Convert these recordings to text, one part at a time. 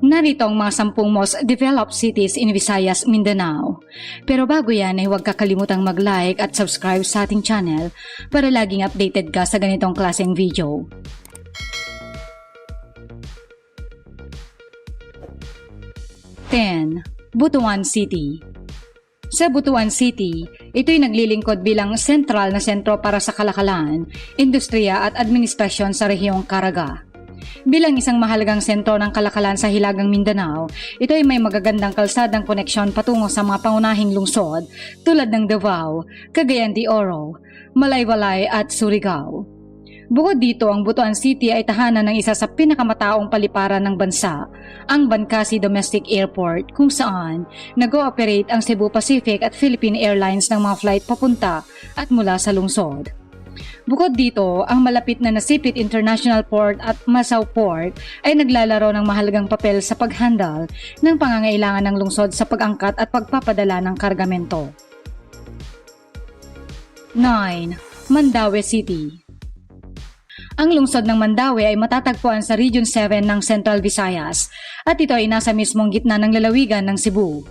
Narito ang mga 10 most developed cities in Visayas, Mindanao. Pero bago yan ay huwag kakalimutang mag-like at subscribe sa ating channel para laging updated ka sa ganitong klaseng video. Butuan City. Sa Butuan City, ito'y naglilingkod bilang sentral na sentro para sa kalakalan, industriya at administrasyon sa rehiyong Caraga. Bilang isang mahalagang sentro ng kalakalan sa Hilagang Mindanao, ito ay may magagandang kalsadang koneksyon patungo sa mga pangunahing lungsod tulad ng Davao, Cagayan de Oro, Malaybalay at Surigao. Bukod dito, ang Butuan City ay tahanan ng isa sa pinakamataong paliparan ng bansa, ang Bancasi Domestic Airport, kung saan nag-ooperate ang Cebu Pacific at Philippine Airlines ng mga flight papunta at mula sa lungsod. Bukod dito, ang malapit na Nasipit International Port at Masao Port ay naglalaro ng mahalagang papel sa paghandle ng pangangailangan ng lungsod sa pag-angkat at pagpapadala ng kargamento. 9. Mandaue City. Ang lungsod ng Mandaue ay matatagpuan sa Region 7 ng Central Visayas at ito ay nasa mismong gitna ng lalawigan ng Cebu.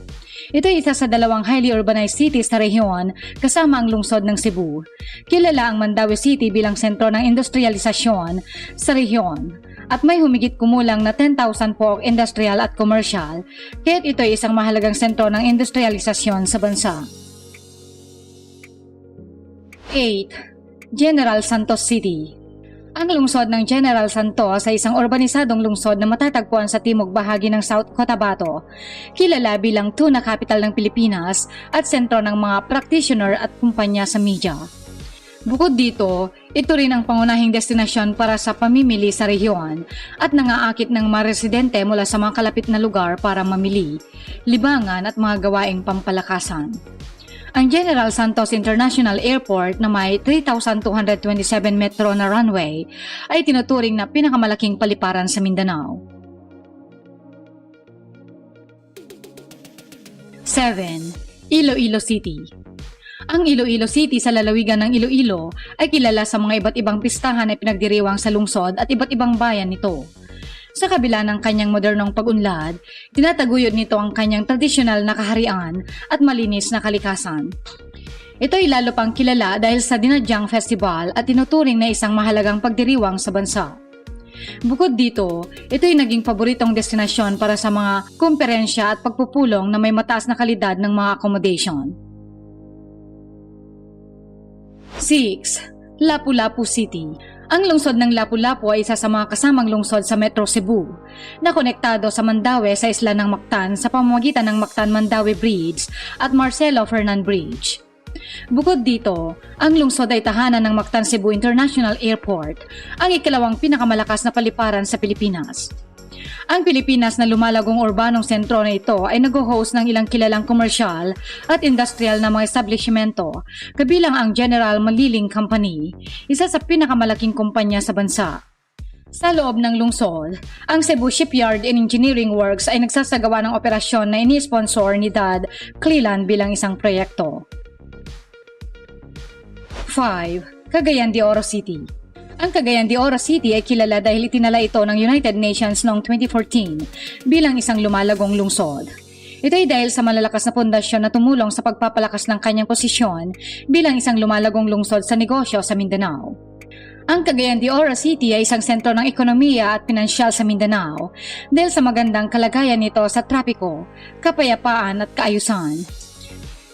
Ito ay isa sa 2 highly urbanized cities sa rehiyon kasama ang lungsod ng Cebu. Kilala ang Mandaue City bilang sentro ng industrialisasyon sa rehiyon at may humigit kumulang na 10,000 pook industrial at commercial, kaya't ito ay isang mahalagang sentro ng industrialisasyon sa bansa. 8. General Santos City. Ang lungsod ng General Santos ay isang urbanisadong lungsod na matatagpuan sa timog bahagi ng South Cotabato, kilala bilang tuna capital ng Pilipinas at sentro ng mga practitioner at kumpanya sa media. Bukod dito, ito rin ang pangunahing destinasyon para sa pamimili sa rehiyon at nangaakit ng mga residente mula sa mga kalapit na lugar para mamili, libangan at mga gawaing pampalakasan. Ang General Santos International Airport na may 3,227 metro na runway ay tinuturing na pinakamalaking paliparan sa Mindanao. 7. Iloilo City. Ang Iloilo City sa lalawigan ng Iloilo ay kilala sa mga iba't ibang pistahan na pinagdiriwang sa lungsod at iba't ibang bayan nito. Sa kabila ng kanyang modernong pag-unlad, tinataguyod nito ang kanyang tradisyonal na kaharian at malinis na kalikasan. Ito ay lalo pang kilala dahil sa Dinadyang Festival at tinuturing na isang mahalagang pagdiriwang sa bansa. Bukod dito, ito ay naging paboritong destinasyon para sa mga kumperensya at pagpupulong na may mataas na kalidad ng mga accommodation. 6. Lapu-Lapu City. Ang lungsod ng Lapu-Lapu ay isa sa mga kasamang lungsod sa Metro Cebu na konektado sa Mandaue sa isla ng Mactan sa pamamagitan ng Mactan-Mandaue Bridge at Marcelo Fernan Bridge. Bukod dito, ang lungsod ay tahanan ng Mactan Cebu International Airport, ang ikalawang pinakamalakas na paliparan sa Pilipinas. Ang Pilipinas na lumalagong urbanong sentro na ito ay nag-host ng ilang kilalang komersyal at industrial na mga establishmento, kabilang ang General Maliling Company, isa sa pinakamalaking kumpanya sa bansa. Sa loob ng lungsod, ang Cebu Shipyard and Engineering Works ay nagsasagawa ng operasyon na ini-sponsor ni Dad Cleland bilang isang proyekto. 5. Cagayan de Oro City. Ang Cagayan de Oro City ay kilala dahil itinala ito ng United Nations noong 2014 bilang isang lumalagong lungsod. Ito ay dahil sa malalakas na pundasyon na tumulong sa pagpapalakas ng kanyang posisyon bilang isang lumalagong lungsod sa negosyo sa Mindanao. Ang Cagayan de Oro City ay isang sentro ng ekonomiya at pinansyal sa Mindanao dahil sa magandang kalagayan nito sa trapiko, kapayapaan at kaayusan.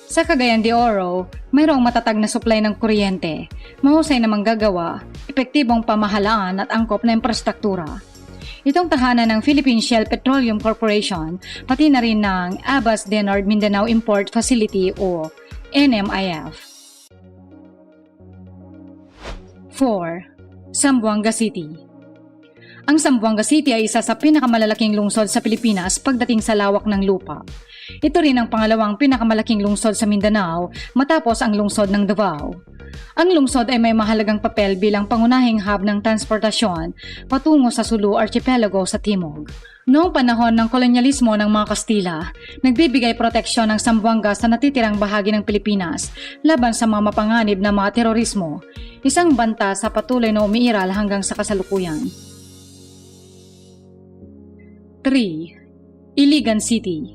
Sa Cagayan de Oro, mayroong matatag na supply ng kuryente, mahusay na manggagawa, epektibong pamahalaan at angkop na infrastruktura. Itong tahanan ng Philippine Shell Petroleum Corporation, pati na rin ng Abbas Denard Mindanao Import Facility o NMIF. 4. Zamboanga City. Ang Zamboanga City ay isa sa pinakamalalaking lungsod sa Pilipinas pagdating sa lawak ng lupa. Ito rin ang pangalawang pinakamalaking lungsod sa Mindanao matapos ang lungsod ng Davao. Ang lungsod ay may mahalagang papel bilang pangunahing hub ng transportasyon patungo sa Sulu Archipelago sa timog. Noong panahon ng kolonyalismo ng mga Kastila, nagbibigay proteksyon ng Zamboanga sa natitirang bahagi ng Pilipinas laban sa mga mapanganib na mga terorismo, isang banta sa patuloy na umiiral hanggang sa kasalukuyan. 3. Iligan City.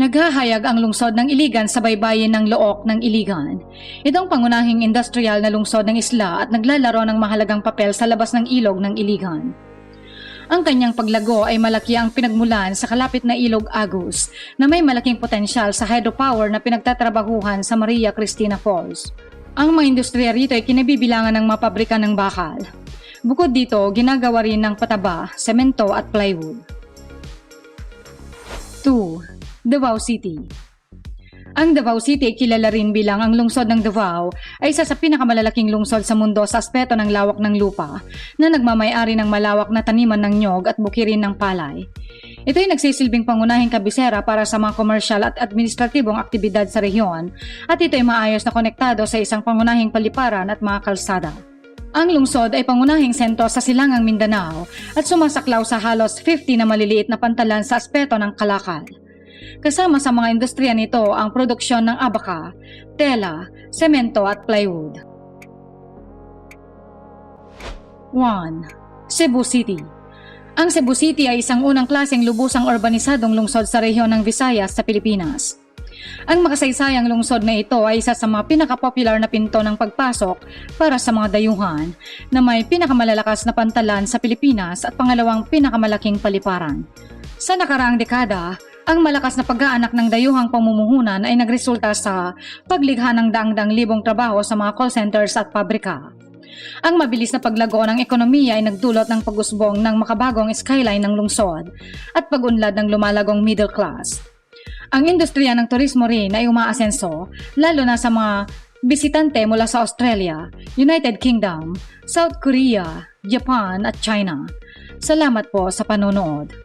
Naghahayag ang lungsod ng Iligan sa baybayin ng Look ng Iligan. Itong pangunahing industrial na lungsod ng isla at naglalaro ng mahalagang papel sa labas ng ilog ng Iligan. Ang kanyang paglago ay malaki ang pinagmulan sa kalapit na ilog Agus na may malaking potensyal sa hydropower na pinagtatrabahuhan sa Maria Cristina Falls. Ang mga industriya rito ay kinabibilangan ng mga pabrika ng bakal. Bukod dito, ginagawa rin ng pataba, semento at plywood. 2. Davao City. Ang Davao City ay kilala rin bilang ang lungsod ng Davao ay isa sa pinakamalalaking lungsod sa mundo sa aspeto ng lawak ng lupa na nagmamay-ari ng malawak na taniman ng nyog at bukirin ng palay. Ito ay nagsisilbing pangunahing kabisera para sa mga komersyal at administratibong aktibidad sa rehiyon at ito ay maayos na konektado sa isang pangunahing paliparan at mga kalsada. Ang lungsod ay pangunahing sentro sa silangang Mindanao at sumasaklaw sa halos 50 na maliliit na pantalan sa aspeto ng kalakal. Kasama sa mga industriya nito ang produksyon ng abaka, tela, semento at plywood. 1. Cebu City. Ang Cebu City ay isang unang klaseng lubusang urbanisadong lungsod sa rehiyon ng Visayas sa Pilipinas. Ang makasaysayang lungsod na ito ay isa sa mga pinakapopular na pinto ng pagpasok para sa mga dayuhan na may pinakamalalakas na pantalan sa Pilipinas at pangalawang pinakamalaking paliparan. Sa nakaraang dekada, ang malakas na pag-aanak ng dayuhang pamumuhunan ay nagresulta sa paglikha ng daang-daang libong trabaho sa mga call centers at pabrika. Ang mabilis na paglago ng ekonomiya ay nagdulot ng pag-usbong ng makabagong skyline ng lungsod at pag-unlad ng lumalagong middle class. Ang industriya ng turismo rin ay umaasenso, lalo na sa mga bisitante mula sa Australia, United Kingdom, South Korea, Japan at China. Salamat po sa panonood.